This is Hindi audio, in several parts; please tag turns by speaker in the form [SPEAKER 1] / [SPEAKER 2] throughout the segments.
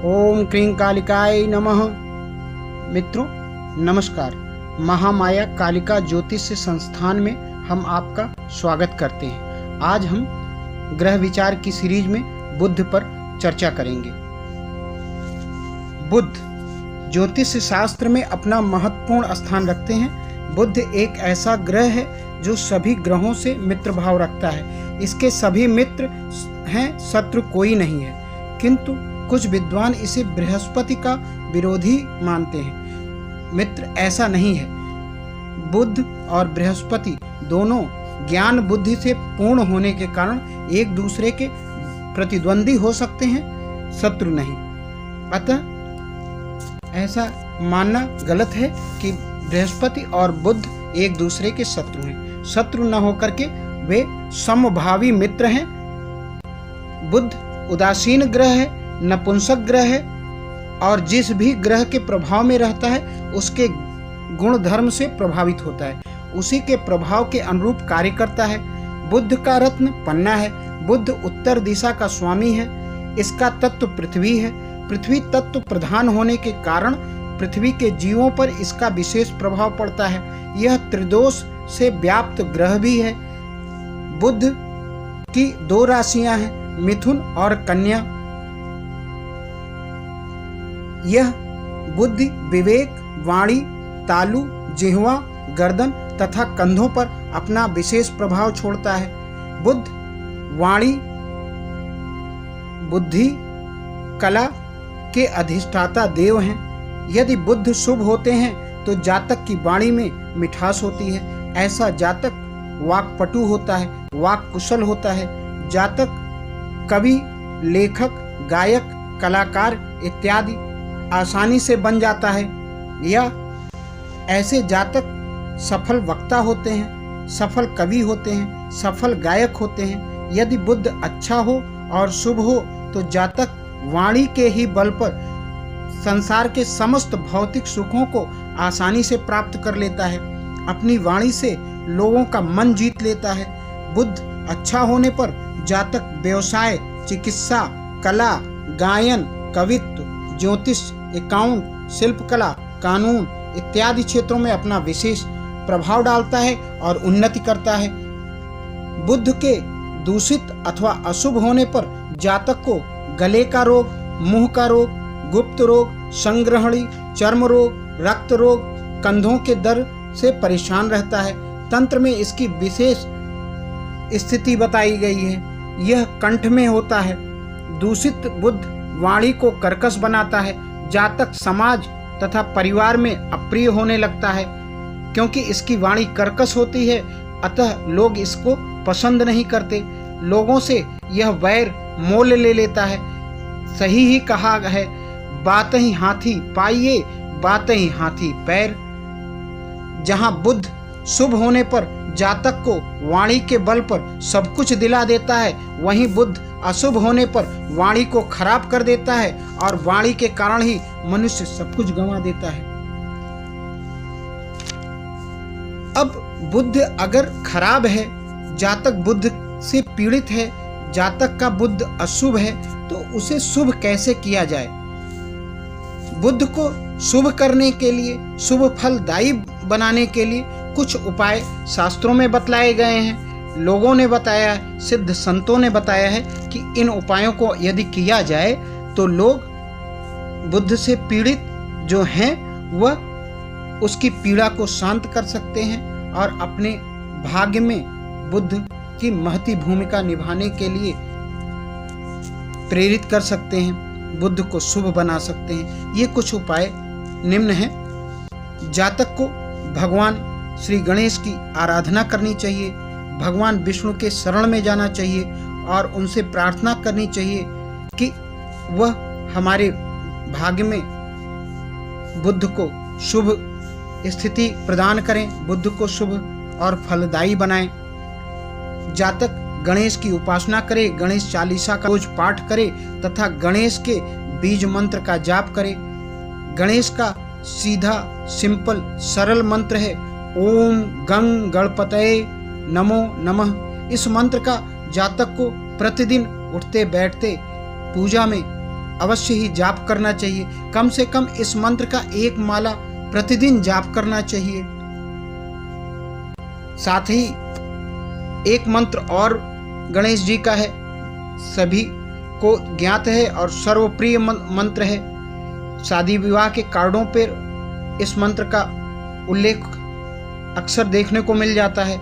[SPEAKER 1] ओम क्रीं कालिकाय नमः। मित्रों नमस्कार। महामाया कालिका ज्योतिष संस्थान में हम आपका स्वागत करते हैं। आज हम ग्रह विचार की सीरीज में बुध पर चर्चा करेंगे। बुध ज्योतिष शास्त्र में अपना महत्वपूर्ण स्थान रखते हैं। बुध एक ऐसा ग्रह है जो सभी ग्रहों से मित्र भाव रखता है। इसके सभी मित्र हैं, शत्रु कोई नहीं है। किंतु कुछ विद्वान इसे बृहस्पति का विरोधी मानते हैं। मित्र ऐसा नहीं है। बुध और बृहस्पति दोनों ज्ञान बुद्धि से पूर्ण होने के कारण एक दूसरे के प्रतिद्वंदी हो सकते हैं, शत्रु नहीं। अतः ऐसा मानना गलत है कि बृहस्पति और बुध एक दूसरे के शत्रु हैं। शत्रु न होकर के वे समभावी मित्र हैं। बुध उदासीन ग्रह है, नपुंसक ग्रह है और जिस भी ग्रह के प्रभाव में रहता है उसके गुण धर्म से प्रभावित होता है, उसी के प्रभाव के अनुरूप कार्य करता है। बुध का रत्न पन्ना है। बुध उत्तर दिशा का स्वामी है। इसका तत्व पृथ्वी है। पृथ्वी तत्व प्रधान होने के कारण पृथ्वी के जीवों पर इसका विशेष प्रभाव पड़ता है। यह त्रिदोष से व्याप्त ग्रह भी है। बुध की दो राशियां हैं, मिथुन और कन्या। यह बुद्धि, विवेक, वाणी, तालु, जिह्वा, गर्दन तथा कंधों पर अपना विशेष प्रभाव छोड़ता है। बुध वाणी, बुद्धि, कला के अधिष्ठाता देव हैं। यदि बुध शुभ होते हैं तो जातक की वाणी में मिठास होती है। ऐसा जातक वाक्पटु होता है, वाक कुशल होता है। जातक कवि, लेखक, गायक, कलाकार इत्यादि आसानी से बन जाता है। या ऐसे जातक सफल वक्ता होते हैं, सफल कवि होते हैं, सफल गायक होते हैं। यदि बुध अच्छा हो और शुभ हो तो जातक वाणी के ही बल पर संसार के समस्त भौतिक सुखों को आसानी से प्राप्त कर लेता है। अपनी वाणी से लोगों का मन जीत लेता है। बुध अच्छा होने पर जातक व्यवसाय, चिकित्सा, कला, गायन, कवित्व, ज्योतिष, अकाउंट, शिल्पकला, कानून इत्यादि क्षेत्रों में अपना विशेष प्रभाव डालता है और उन्नति करता है। बुध के दूषित अथवा अशुभ होने पर जातक को गले का रोग, मुंह का रोग, गुप्त रोग, संग्रहणी, चर्म रोग, रक्त रोग, कंधों के दर्द से परेशान रहता है। तंत्र में इसकी विशेष स्थिति बताई गई है। यह कंठ में होता है। दूषित बुध वाणी को कर्कश बनाता है। जातक समाज तथा परिवार में अप्रिय होने लगता है क्योंकि इसकी वाणी कर्कश होती है। अतः लोग इसको पसंद नहीं करते। लोगों से यह वैर मोल ले लेता है। सही ही कहा है, बात ही हाथी पाइये, बात ही हाथी पैर। जहां बुध शुभ होने पर जातक को वाणी के बल पर सब कुछ दिला देता है, वहीं बुध अशुभ होने पर वाणी को खराब कर देता है और वाणी के कारण ही मनुष्य सब कुछ गंवा देता है। अब बुध अगर खराब है, जातक बुध से पीड़ित है, जातक का बुध अशुभ है, तो उसे शुभ कैसे किया जाए? बुध को शुभ करने के लिए, शुभ फलदायी बनाने के लिए कुछ उपाय शास्त्रों में बतलाए गए हैं। लोगों ने बताया, सिद्ध संतों ने बताया है कि इन उपायों को यदि किया जाए तो लोग बुध से पीड़ित जो हैं वह उसकी पीड़ा को शांत कर सकते हैं और अपने भाग्य में बुध की महती भूमिका निभाने के लिए प्रेरित कर सकते हैं, बुध को शुभ बना सकते हैं। ये कुछ उपाय निम्न हैं। जातक को भगवान श्री गणेश की आराधना करनी चाहिए। भगवान विष्णु के शरण में जाना चाहिए और उनसे प्रार्थना करनी चाहिए कि वह हमारे भाग्य में बुध को शुभ स्थिति प्रदान करें, बुध को शुभ और फलदायी बनाएं। जातक गणेश की उपासना करे, गणेश चालीसा का रोज पाठ करे तथा गणेश के बीज मंत्र का जाप करे। गणेश का सीधा, सिंपल, सरल मंत्र है ओम गंग गणपतये नमो नमः। इस मंत्र का जातक को प्रतिदिन उठते बैठते पूजा में अवश्य ही जाप करना चाहिए। कम से कम इस मंत्र का 1 माला प्रतिदिन जाप करना चाहिए। साथ ही एक मंत्र और गणेश जी का है, सभी को ज्ञात है और सर्वप्रिय मंत्र है। शादी विवाह के कार्डों पर इस मंत्र का उल्लेख अक्सर देखने को मिल जाता है।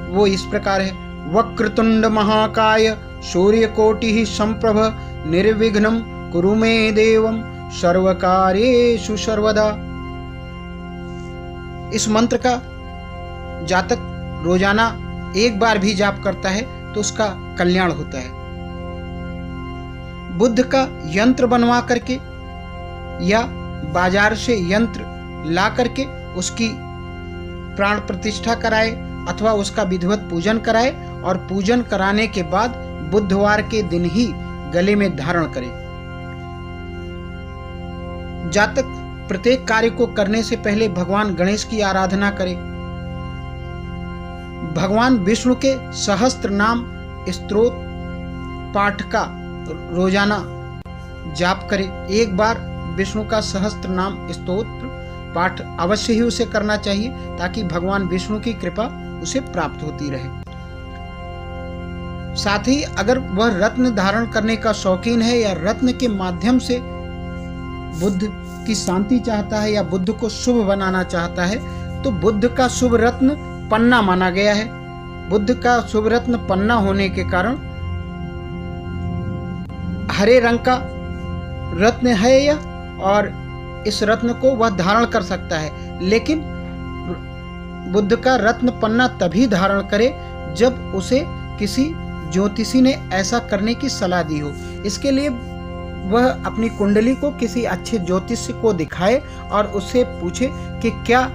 [SPEAKER 1] वो इस प्रकार है, वक्रतुंड महाकाय सूर्यकोटि समप्रभ निर्विघ्नं कुरु मे देवं सर्वकार्येषु सर्वदा। इस मंत्र का जातक रोजाना 1 बार भी जाप करता है तो उसका कल्याण होता है। बुद्ध का यंत्र बनवा करके या बाजार से यंत्र ला करके उसकी प्राण प्रतिष्ठा कराए अथवा उसका विधिवत पूजन कराए और पूजन कराने के बाद बुधवार के दिन ही गले में धारण करे। जातक प्रत्येक कार्य को करने से पहले भगवान गणेश की आराधना करे। भगवान विष्णु के सहस्त्र नाम स्तोत्र पाठ का रोजाना जाप करे। 1 बार विष्णु का सहस्त्र नाम स्तोत्र पाठ अवश्य ही उसे करना चाहिए ताकि भगवान विष्णु की कृपा उसे प्राप्त होती रहे। साथ ही अगर वह रत्न धारण करने का शौकीन है या रत्न के माध्यम से बुद्ध की शांति चाहता है या बुद्ध को शुभ बनाना चाहता है तो बुद्ध का शुभ रत्न पन्ना माना गया है। बुद्ध का शुभ रत्न पन्ना होने के कारण हरे रंग का रत्न है यह, और इस रत्न को वह धारण कर सकता है। लेकिन बुद्ध का रत्न पन्ना तभी धारण करे जब उसे किसी ज्योतिषी ने ऐसा करने की सलाह दी हो। इसके लिए वह अपनी कुंडली को किसी अच्छे ज्योतिष को दिखाए और उससे पूछे कि क्या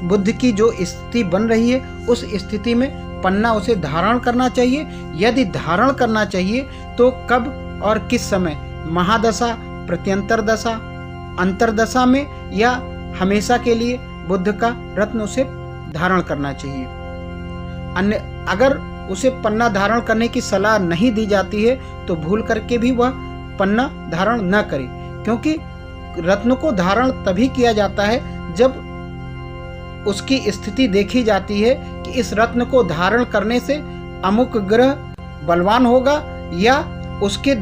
[SPEAKER 1] बुद्ध की जो स्थिति बन रही है उस स्थिति में पन्ना उसे धारण करना चाहिए। यदि धारण करना चाहिए तो कब और किस समय, महादशा, प्रत्यंतर दशा, अंतरदशा में या हमेशा के लिए बुद्ध का रत्न उसे धारण करना चाहिए। अन्य अगर उसे पन्ना धारण करने की सलाह नहीं दी जाती है तो भूल करके भी वह पन्ना धारण न करे, क्योंकि रत्न को धारण तभी किया जाता है जब उसकी स्थिति देखी जाती है कि इस रत्न को धारण करने से अमुक ग्रह बलवान होगा या उसके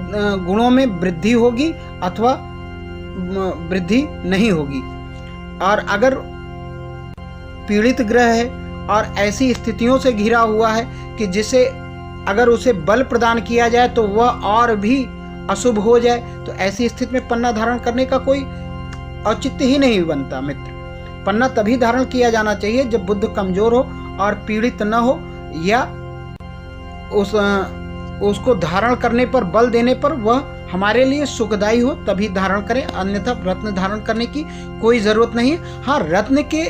[SPEAKER 1] गुणों में वृद्धि होगी अथवा वृद्धि नहीं होगी। और अगर पीड़ित ग्रह है और ऐसी स्थितियों से घिरा हुआ है कि जिसे अगर उसे बल प्रदान किया जाए तो वह और भी अशुभ हो जाए, तो ऐसी स्थिति में पन्ना धारण करने का कोई औचित्य ही नहीं बनता। मित्र, पन्ना तभी धारण किया जाना चाहिए जब बुद्ध कमजोर हो और पीड़ित न हो या उसको धारण करने पर, बल देने पर वह हमारे लिए सुखदायी हो, तभी धारण करें। अन्यथा रत्न धारण करने की कोई जरूरत नहीं है। हाँ, रत्न के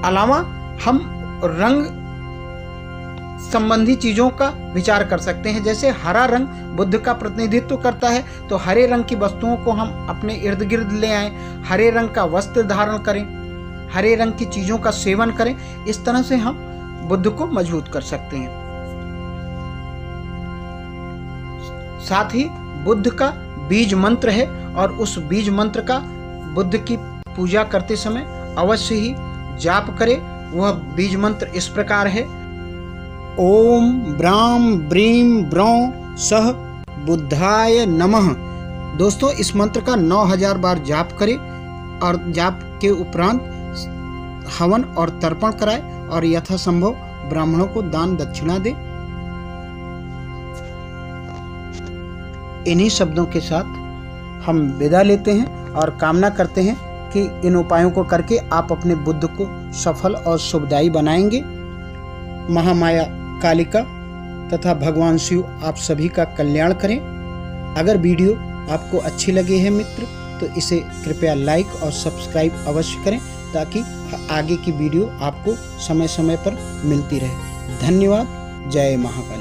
[SPEAKER 1] अलावा हम रंग संबंधी चीजों का विचार कर सकते हैं। जैसे हरा रंग बुद्ध का प्रतिनिधित्व करता है तो हरे रंग की वस्तुओं को हम अपने इर्द गिर्द ले आएं, हरे रंग का वस्त्र धारण करें, हरे रंग की चीजों का सेवन करें। इस तरह से हम बुद्ध को मजबूत कर सकते हैं। साथ ही बुद्ध का बीज मंत्र है और उस बीज मंत्र का बुद्ध की पूजा करते समय अवश्य ही जाप करें। वह बीज मंत्र इस प्रकार है, ओम ब्राम ब्रीम ब्रौं सह बुद्धाय नमः। दोस्तों, इस मंत्र का 9000 बार जाप करें और जाप के उपरांत हवन और तर्पण कराए और यथासंभव ब्राह्मणों को दान दक्षिणा दे। इन्हीं शब्दों के साथ हम विदा लेते हैं और कामना करते हैं कि इन उपायों को करके आप अपने बुद्ध को सफल और शुभदायी बनाएंगे। महामाया कालिका तथा भगवान शिव आप सभी का कल्याण करें। अगर वीडियो आपको अच्छी लगी है मित्र तो इसे कृपया लाइक और सब्सक्राइब अवश्य करें ताकि आगे की वीडियो आपको समय समय पर मिलती रहे। धन्यवाद। जय महाकाल।